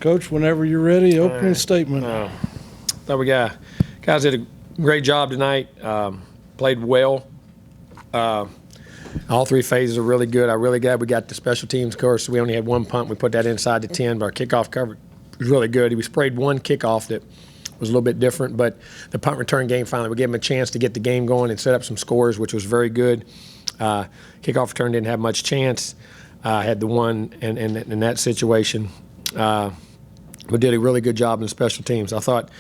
Coach, whenever you're ready, opening statement. Thought guys did a great job tonight. Played well. All three phases are really good. I'm really glad we got the special teams. Of course, we only had one punt. We put that inside the 10, but our kickoff coverage was really good. We sprayed one kickoff that was a little bit different, but the punt return game finally, we gave them a chance to get the game going and set up some scores, which was very good. Kickoff return didn't have much chance. Had the one in that situation. We did a really good job in special teams. I thought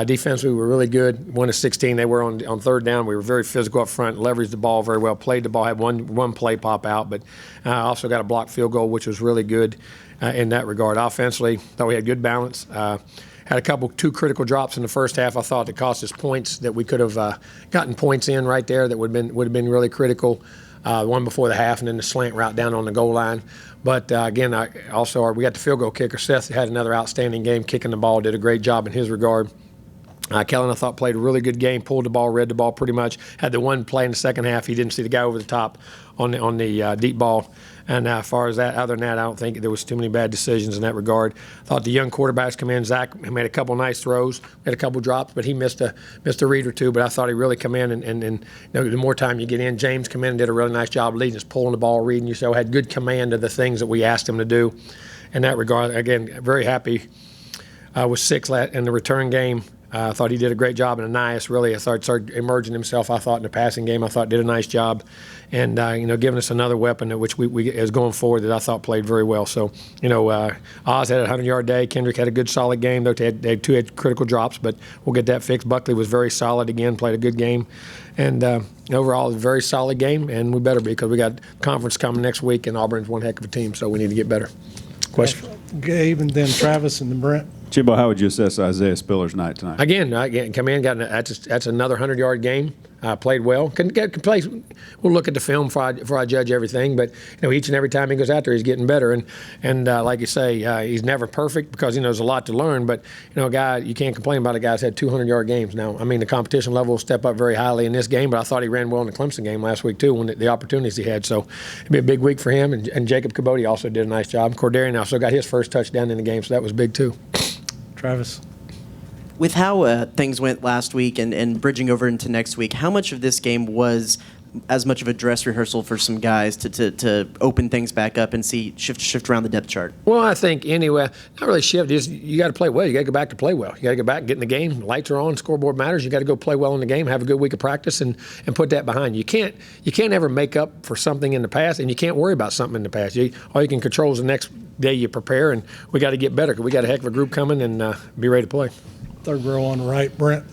defensively we were really good. 1 of 16. They were on third down. We were very physical up front, leveraged the ball very well, played the ball, had one play pop out, but also got a blocked field goal, which was really good in that regard. Offensively, thought we had good balance. Had two critical drops in the first half. I thought that cost us points that we could have gotten points in right there that would have been really critical. One before the half, and then the slant route down on the goal line. But again, we got the field goal kicker. Seth had another outstanding game kicking the ball, did a great job in his regard. Kellen, I thought, played a really good game, pulled the ball, read the ball pretty much. Had the one play in the second half. He didn't see the guy over the top on the deep ball. And as far as that, other than that, I don't think there was too many bad decisions in that regard. I thought the young quarterbacks come in. Zach made a couple nice throws, had a couple drops, but he missed a read or two. But I thought he really come in and the more time you get in, James come in and did a really nice job leading us, pulling the ball, reading you. So had good command of the things that we asked him to do in that regard. Again, very happy with 6 in the return game. I thought he did a great job. And Ananias really started emerging himself, I thought, in the passing game. I thought did a nice job. And, giving us another weapon at which we is going forward that I thought played very well. So, Oz had a 100-yard day. Kendrick had a good, solid game. They had 2 critical drops, but we'll get that fixed. Buckley was very solid again, played a good game. And overall, it was a very solid game, and we better be because we got conference coming next week, and Auburn's one heck of a team, so we need to get better. Question? Gabe, and then Travis, and then Brent. Jimbo, how would you assess Isaiah Spiller's night tonight? Again, come in, that's another 100-yard game. Played well. We'll look at the film before I judge everything, but each and every time he goes out there, he's getting better. And like you say, he's never perfect because there's a lot to learn. But a guy, you can't complain about a guy that's had 200-yard games now. I mean, the competition level will step up very highly in this game, but I thought he ran well in the Clemson game last week too, when the opportunities he had. So it'd be a big week for him. And Jacob Caboti also did a nice job. Cordarian also got his first touchdown in the game, so that was big too. Travis. With how things went last week and bridging over into next week, how much of this game was as much of a dress rehearsal for some guys to open things back up and see shift around the depth chart? Well, I think anyway, not really shift. You got to play well. You got to go back to play well. You got to go back and get in the game. Lights are on. Scoreboard matters. You got to go play well in the game. Have a good week of practice and put that behind you. You can't ever make up for something in the past, and you can't worry about something in the past. All you can control is the next day you prepare, and we got to get better because we got a heck of a group coming and be ready to play. Third row on the right, Brent.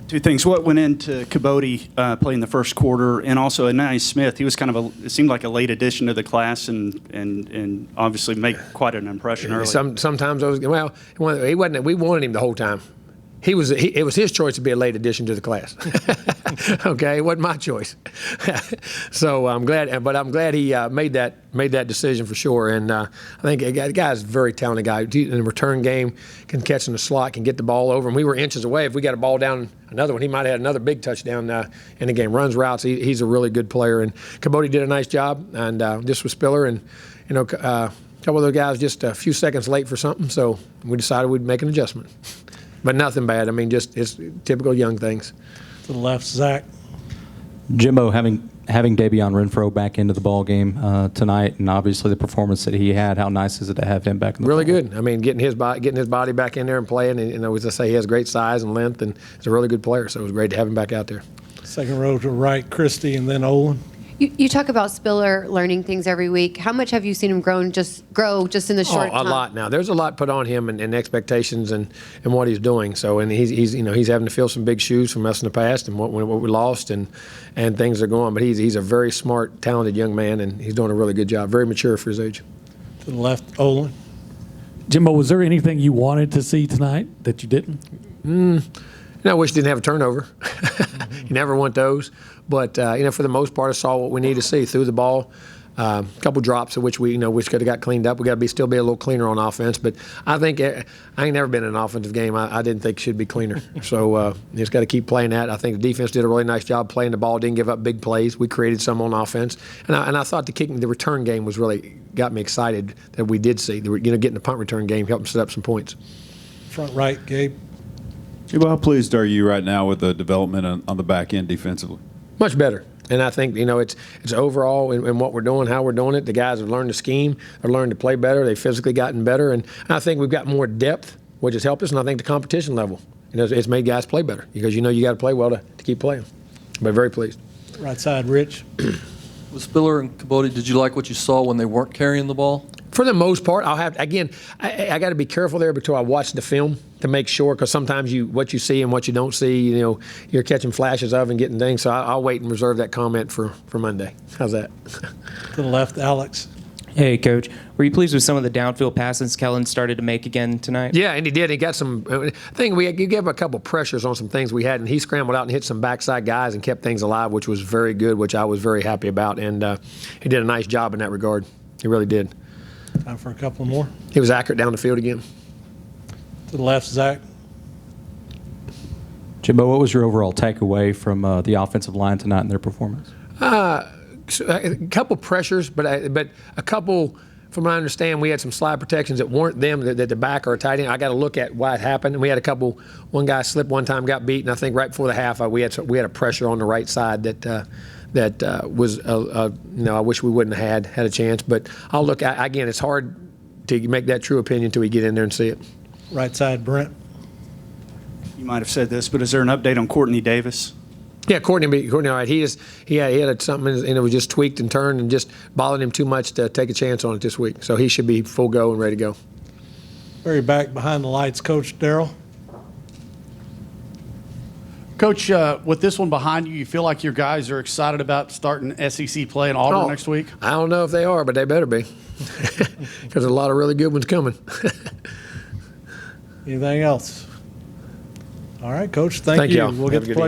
2 things. What went into Caboti playing the first quarter, and also Ananias Smith? He was it seemed like a late addition to the class, and obviously made quite an impression early. Sometimes he wasn't. We wanted him the whole time. It was his choice to be a late addition to the class. Okay, it wasn't my choice. So I'm glad he made that decision for sure. And I think the guy's a very talented guy. In the return game, can catch in the slot, can get the ball over. And we were inches away. If we got a ball down another one, he might have had another big touchdown in the game. Runs routes. He's a really good player. And Caboti did a nice job. And this was Spiller. And a couple of those guys just a few seconds late for something. So we decided we'd make an adjustment. But nothing bad. I mean, just it's typical young things. To the left, Zach. Jimbo, having Davion Renfro back into the ball game tonight, and obviously the performance that he had, how nice is it to have him back in the really ball? Good. I mean, getting his body back in there and playing, and as I say, he has great size and length, and he's a really good player. So it was great to have him back out there. Second row to right, Christy, and then Olin. You talk about Spiller learning things every week. How much have you seen him grow just in the short time? A lot now. There's a lot put on him and expectations and what he's doing. So and he's having to fill some big shoes from us in the past and what we lost and things are going. But he's a very smart, talented young man, and he's doing a really good job. Very mature for his age. To the left, Olin. Jimbo, was there anything you wanted to see tonight that you didn't? I wish he didn't have a turnover. You never want those. But, for the most part, I saw what we need to see. Threw the ball A couple drops of which we which could have got cleaned up. We got to still be a little cleaner on offense. But I think I ain't never been in an offensive game I didn't think should be cleaner. So just got to keep playing that. I think the defense did a really nice job playing the ball. Didn't give up big plays. We created some on offense, and I thought the return game was really got me excited that we did see getting the punt return game helped them set up some points. Front right, Gabe. Jimbo, how pleased are you right now with the development on the back end defensively? Much better. And I think, it's overall in what we're doing, how we're doing it. The guys have learned the scheme. They've learned to play better. They've physically gotten better. And I think we've got more depth, which has helped us. And I think the competition level, it's made guys play better because you got to play well to keep playing. But very pleased. Right side, Rich. With Spiller and Caboti, did you like what you saw when they weren't carrying the ball? For the most part, I got to be careful there until I watch the film to make sure, because sometimes what you see and what you don't see, you're catching flashes of and getting things. So I'll wait and reserve that comment for Monday. How's that? To the left, Alex. Hey, Coach. Were you pleased with some of the downfield passes Kellen started to make again tonight? Yeah, and he did. He got some. I think you gave him a couple pressures on some things we had, and he scrambled out and hit some backside guys and kept things alive, which was very good, which I was very happy about. And he did a nice job in that regard. He really did. Time for a couple more. He was accurate down the field again. To the left, Zach. Jimbo, what was your overall takeaway from the offensive line tonight and their performance? A couple pressures, but a couple. From what I understand, we had some slide protections that weren't them, that the back or a tight end. I got to look at why it happened. And we had a couple. One guy slipped one time, got beat, and I think right before the half, we had a pressure on the right side that was I wish we wouldn't have had a chance. But I'll look at, again. It's hard to make that true opinion until we get in there and see it. Right side, Brent. You might have said this, but is there an update on Courtney Davis? Yeah, Courtney, all right. He had something, and it was just tweaked and turned and just bothered him too much to take a chance on it this week. So he should be full go and ready to go. Very back behind the lights, Coach Darrell. Coach, with this one behind you, you feel like your guys are excited about starting SEC play in Auburn next week? I don't know if they are, but they better be, because there's a lot of really good ones coming. Anything else? All right, Coach. Thank Thank you. y'all. We'll Have get a to good play